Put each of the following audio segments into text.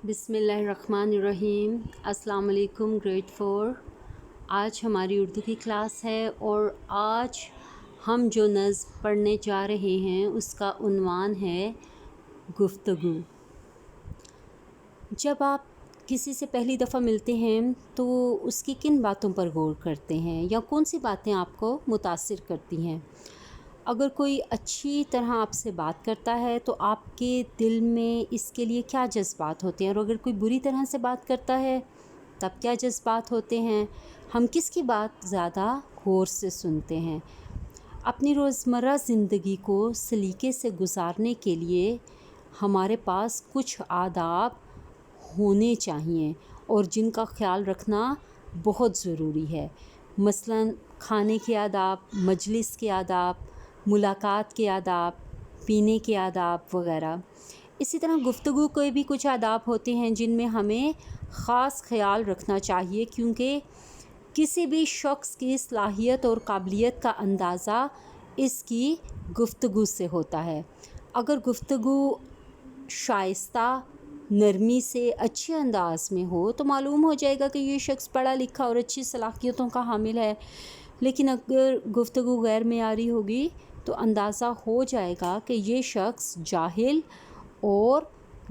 بسم اللہ الرحمن الرحیم۔ السلام علیکم گریڈ 4۔ آج ہماری اردو کی کلاس ہے اور آج ہم جو نظم پڑھنے جا رہے ہیں اس کا عنوان ہے گفتگو۔ جب آپ کسی سے پہلی دفعہ ملتے ہیں تو اس کی کن باتوں پر غور کرتے ہیں یا کون سی باتیں آپ کو متاثر کرتی ہیں؟ اگر کوئی اچھی طرح آپ سے بات کرتا ہے تو آپ کے دل میں اس کے لیے کیا جذبات ہوتے ہیں، اور اگر کوئی بری طرح سے بات کرتا ہے تب کیا جذبات ہوتے ہیں؟ ہم کس کی بات زیادہ غور سے سنتے ہیں؟ اپنی روزمرہ زندگی کو سلیقے سے گزارنے کے لیے ہمارے پاس کچھ آداب ہونے چاہئیں اور جن کا خیال رکھنا بہت ضروری ہے، مثلاً کھانے کے آداب، مجلس کے آداب، ملاقات کے آداب، پینے کے آداب وغیرہ۔ اسی طرح گفتگو کے بھی کچھ آداب ہوتے ہیں جن میں ہمیں خاص خیال رکھنا چاہیے، کیونکہ کسی بھی شخص کی صلاحیت اور قابلیت کا اندازہ اس کی گفتگو سے ہوتا ہے۔ اگر گفتگو شائستہ، نرمی سے، اچھے انداز میں ہو تو معلوم ہو جائے گا کہ یہ شخص پڑھا لکھا اور اچھی صلاحیتوں کا حامل ہے، لیکن اگر گفتگو غیر معیاری ہوگی تو اندازہ ہو جائے گا کہ یہ شخص جاہل اور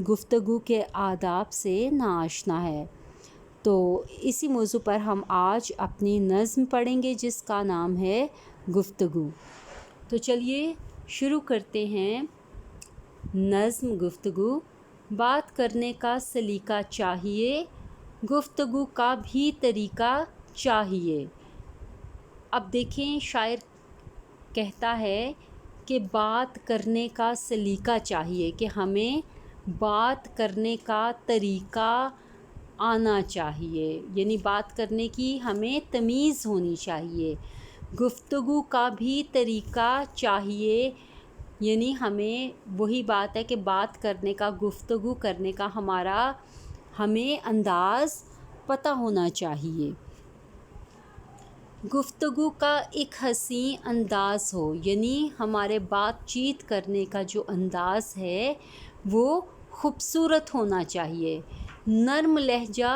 گفتگو کے آداب سے ناآشنا ہے۔ تو اسی موضوع پر ہم آج اپنی نظم پڑھیں گے جس کا نام ہے گفتگو۔ تو چلیے شروع کرتے ہیں۔ نظم گفتگو۔ بات کرنے کا سلیقہ چاہیے، گفتگو کا بھی طریقہ چاہیے۔ اب دیکھیں، شاعر کہتا ہے کہ بات کرنے کا سلیقہ چاہیے، کہ ہمیں بات کرنے کا طریقہ آنا چاہیے، یعنی بات کرنے کی ہمیں تمیز ہونی چاہیے۔ گفتگو کا بھی طریقہ چاہیے، یعنی ہمیں وہی بات ہے کہ بات کرنے کا، گفتگو کرنے کا ہمیں انداز پتہ ہونا چاہیے۔ گفتگو کا ایک حسین انداز ہو، یعنی ہمارے بات چیت کرنے کا جو انداز ہے وہ خوبصورت ہونا چاہیے۔ نرم لہجہ،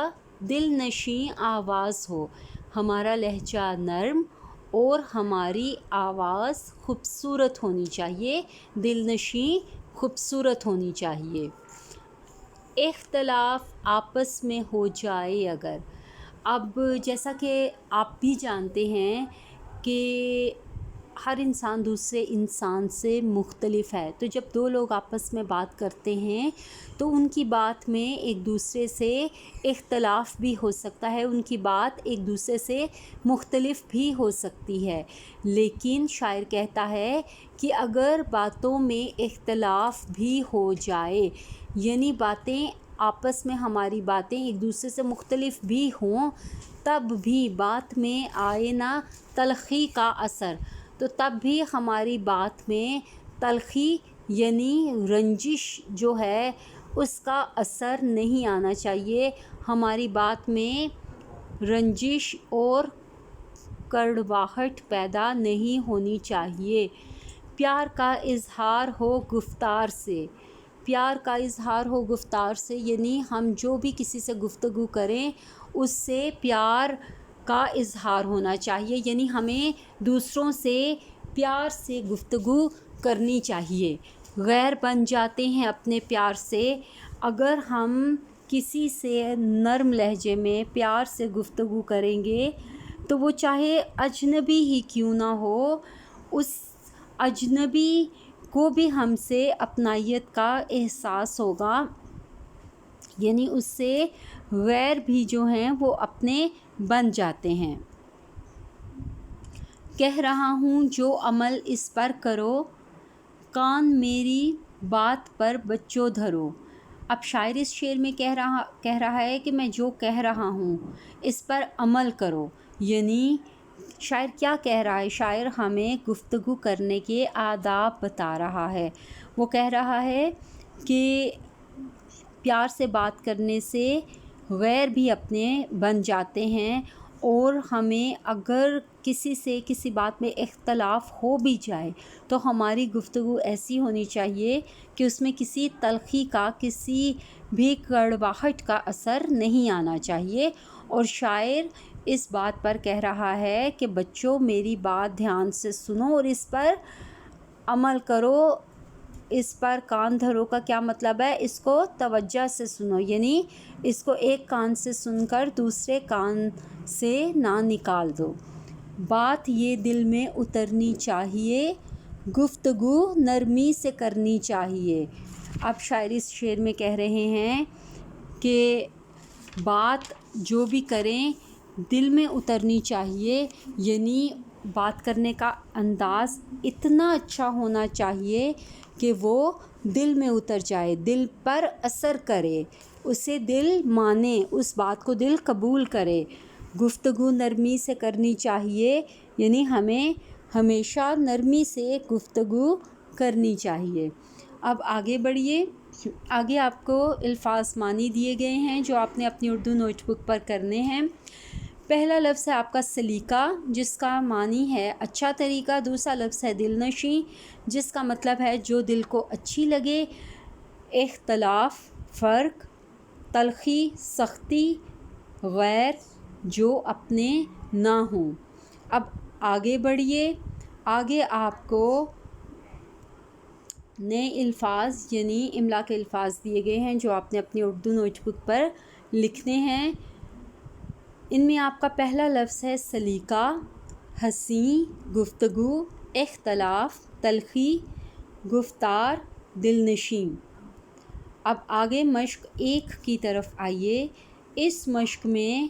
دل نشیں آواز ہو، ہمارا لہجہ نرم اور ہماری آواز خوبصورت ہونی چاہیے، دل نشیں خوبصورت ہونی چاہیے۔ اختلاف آپس میں ہو جائے اگر۔ اب جیسا کہ آپ بھی جانتے ہیں کہ ہر انسان دوسرے انسان سے مختلف ہے، تو جب دو لوگ آپس میں بات کرتے ہیں تو ان کی بات میں ایک دوسرے سے اختلاف بھی ہو سکتا ہے، ان کی بات ایک دوسرے سے مختلف بھی ہو سکتی ہے، لیکن شاعر کہتا ہے کہ اگر باتوں میں اختلاف بھی ہو جائے، یعنی باتیں آپس میں، ہماری باتیں ایک دوسرے سے مختلف بھی ہوں، تب بھی بات میں آئے نہ تلخی کا اثر، تو تب بھی ہماری بات میں تلخی یعنی رنجش جو ہے اس کا اثر نہیں آنا چاہیے، ہماری بات میں رنجش اور کڑواہٹ پیدا نہیں ہونی چاہیے۔ پیار کا اظہار ہو گفتار سے، پیار کا اظہار ہو گفتار سے، یعنی ہم جو بھی کسی سے گفتگو کریں اس سے پیار کا اظہار ہونا چاہیے، یعنی ہمیں دوسروں سے پیار سے گفتگو کرنی چاہیے۔ غیر بن جاتے ہیں اپنے پیار سے۔ اگر ہم کسی سے نرم لہجے میں پیار سے گفتگو کریں گے تو وہ چاہے اجنبی ہی کیوں نہ ہو، اس اجنبی کو بھی ہم سے اپنائیت کا احساس ہوگا، یعنی اس سے غیر بھی جو ہیں وہ اپنے بن جاتے ہیں۔ کہہ رہا ہوں جو عمل اس پر کرو، کان میری بات پر بچو دھرو۔ اب شاعر اس شعر میں کہہ رہا ہے کہ میں جو کہہ رہا ہوں اس پر عمل کرو، یعنی شاعر کیا کہہ رہا ہے؟ شاعر ہمیں گفتگو کرنے کے آداب بتا رہا ہے۔ وہ کہہ رہا ہے کہ پیار سے بات کرنے سے غیر بھی اپنے بن جاتے ہیں، اور ہمیں اگر کسی سے کسی بات میں اختلاف ہو بھی جائے تو ہماری گفتگو ایسی ہونی چاہیے کہ اس میں کسی تلخی کا، کسی بھی کڑواہٹ کا اثر نہیں آنا چاہیے۔ اور شاعر اس بات پر کہہ رہا ہے کہ بچوں میری بات دھیان سے سنو اور اس پر عمل کرو، اس پر کان دھرو کا کیا مطلب ہے؟ اس کو توجہ سے سنو، یعنی اس کو ایک کان سے سن کر دوسرے کان سے نہ نکال دو۔ بات یہ دل میں اترنی چاہیے، گفتگو نرمی سے کرنی چاہیے۔ اب شاعر اس شعر میں کہہ رہے ہیں کہ بات جو بھی کریں دل میں اترنی چاہیے، یعنی بات کرنے کا انداز اتنا اچھا ہونا چاہیے کہ وہ دل میں اتر جائے، دل پر اثر کرے، اسے دل مانے، اس بات کو دل قبول کرے۔ گفتگو نرمی سے کرنی چاہیے، یعنی ہمیں ہمیشہ نرمی سے گفتگو کرنی چاہیے۔ اب آگے بڑھیے، آگے آپ کو الفاظ معنی دیے گئے ہیں جو آپ نے اپنی اردو نوٹ بک پر کرنے ہیں۔ پہلا لفظ ہے آپ کا سلیقہ، جس کا معنی ہے اچھا طریقہ۔ دوسرا لفظ ہے دل نشیں، جس کا مطلب ہے جو دل کو اچھی لگے۔ اختلاف، فرق، تلخی، سختی، غیر، جو اپنے نہ ہوں۔ اب آگے بڑھیے، آگے آپ کو نئے الفاظ یعنی املا کے الفاظ دیے گئے ہیں جو آپ نے اپنی اردو نوٹ بک پر لکھنے ہیں۔ ان میں آپ کا پہلا لفظ ہے سلیقہ، حسین، گفتگو، اختلاف، تلخی، گفتار، دل نشیں۔ اب آگے مشق 1 کی طرف آئیے۔ اس مشق میں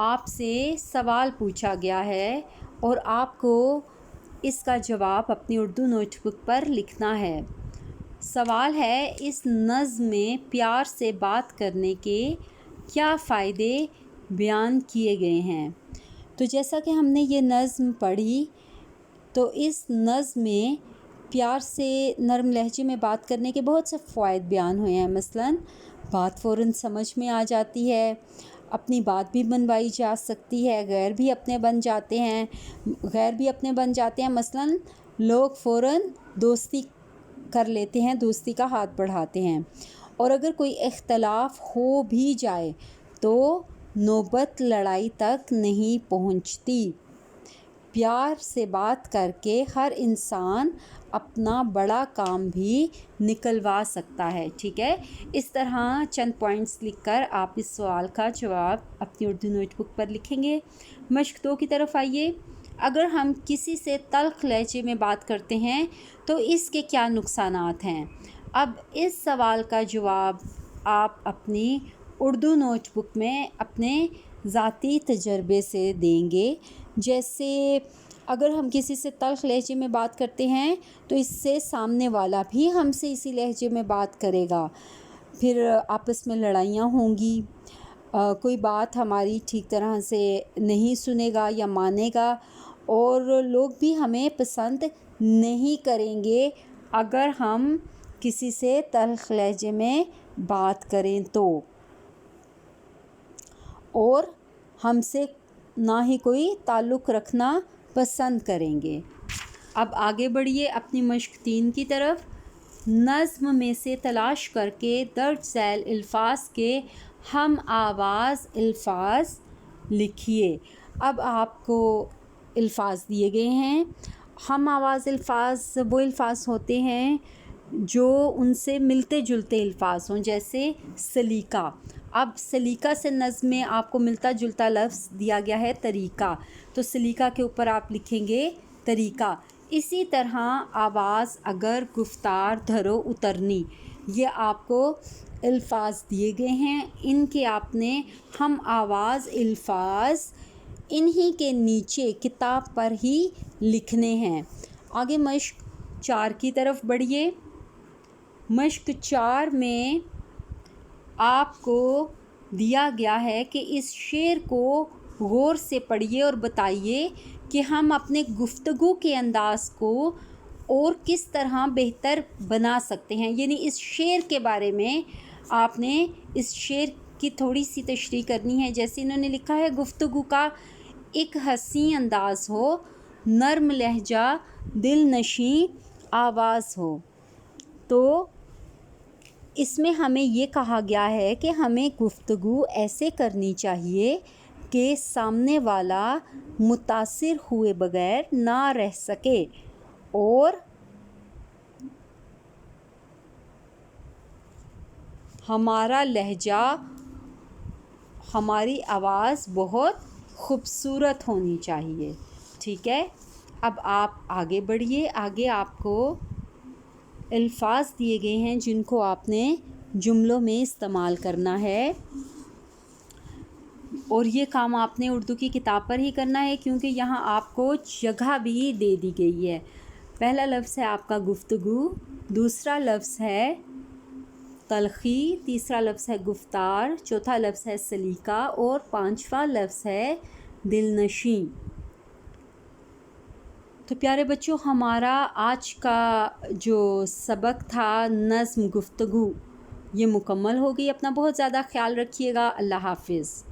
آپ سے سوال پوچھا گیا ہے اور آپ کو اس کا جواب اپنی اردو نوٹ بک پر لکھنا ہے۔ سوال ہے، اس نظم میں پیار سے بات کرنے کے کیا فائدے بیان کیے گئے ہیں؟ تو جیسا کہ ہم نے یہ نظم پڑھی تو اس نظم میں پیار سے نرم لہجے میں بات کرنے کے بہت سے فوائد بیان ہوئے ہیں۔ مثلاً بات فوراً سمجھ میں آ جاتی ہے، اپنی بات بھی منوائی جا سکتی ہے، غیر بھی اپنے بن جاتے ہیں، مثلاً لوگ فوراً دوستی کر لیتے ہیں، دوستی کا ہاتھ بڑھاتے ہیں۔ اور اگر کوئی اختلاف ہو بھی جائے تو نوبت لڑائی تک نہیں پہنچتی۔ پیار سے بات کر کے ہر انسان اپنا بڑا کام بھی نکلوا سکتا ہے، ٹھیک ہے؟ اس طرح چند پوائنٹس لکھ کر آپ اس سوال کا جواب اپنی اردو نوٹ بک پر لکھیں گے۔ مشق 2 کی طرف آئیے۔ اگر ہم کسی سے تلخ لہجے میں بات کرتے ہیں تو اس کے کیا نقصانات ہیں؟ اب اس سوال کا جواب آپ اپنی اردو نوٹ بک میں اپنے ذاتی تجربے سے دیں گے۔ جیسے اگر ہم کسی سے تلخ لہجے میں بات کرتے ہیں تو اس سے سامنے والا بھی ہم سے اسی لہجے میں بات کرے گا، پھر آپس میں لڑائیاں ہوں گی، کوئی بات ہماری ٹھیک طرح سے نہیں سنے گا یا مانے گا، اور لوگ بھی ہمیں پسند نہیں کریں گے اگر ہم کسی سے تلخ لہجے میں بات کریں تو، اور ہم سے نہ ہی کوئی تعلق رکھنا پسند کریں گے۔ اب آگے بڑھیے اپنی مشق 3 کی طرف۔ نظم میں سے تلاش کر کے درج ذیل الفاظ کے ہم آواز الفاظ لکھیے۔ اب آپ کو الفاظ دیے گئے ہیں۔ ہم آواز الفاظ وہ الفاظ ہوتے ہیں جو ان سے ملتے جلتے الفاظ ہوں، جیسے سلیقہ۔ اب سلیقہ سے نظم میں آپ کو ملتا جلتا لفظ دیا گیا ہے طریقہ، تو سلیقہ کے اوپر آپ لکھیں گے طریقہ۔ اسی طرح آواز اگر، گفتار، دھرو، اترنی، یہ آپ کو الفاظ دیے گئے ہیں، ان کے آپ نے ہم آواز الفاظ انہی کے نیچے کتاب پر ہی لکھنے ہیں۔ آگے مشق 4 کی طرف بڑھیے۔ مشق 4 میں آپ کو دیا گیا ہے کہ اس شعر کو غور سے پڑھیے اور بتائیے کہ ہم اپنے گفتگو کے انداز کو اور کس طرح بہتر بنا سکتے ہیں۔ یعنی اس شعر کے بارے میں آپ نے اس شعر کی تھوڑی سی تشریح کرنی ہے۔ جیسے انہوں نے لکھا ہے، گفتگو کا ایک حسین انداز ہو، نرم لہجہ، دل نشیں آواز ہو۔ تو اس میں ہمیں یہ کہا گیا ہے کہ ہمیں گفتگو ایسے کرنی چاہیے کہ سامنے والا متاثر ہوئے بغیر نہ رہ سکے اور ہمارا لہجہ، ہماری آواز بہت خوبصورت ہونی چاہیے، ٹھیک ہے۔ اب آپ آگے بڑھیے، آگے آپ کو الفاظ دیے گئے ہیں جن کو آپ نے جملوں میں استعمال کرنا ہے، اور یہ کام آپ نے اردو کی کتاب پر ہی کرنا ہے کیونکہ یہاں آپ کو جگہ بھی دے دی گئی ہے۔ پہلا لفظ ہے آپ کا گفتگو، دوسرا لفظ ہے تلخی، تیسرا لفظ ہے گفتار، چوتھا لفظ ہے سلیقہ اور پانچواں لفظ ہے دل نشیں۔ تو پیارے بچوں، ہمارا آج کا جو سبق تھا نظم گفتگو، یہ مکمل ہو گئی۔ اپنا بہت زیادہ خیال رکھیے گا۔ اللہ حافظ۔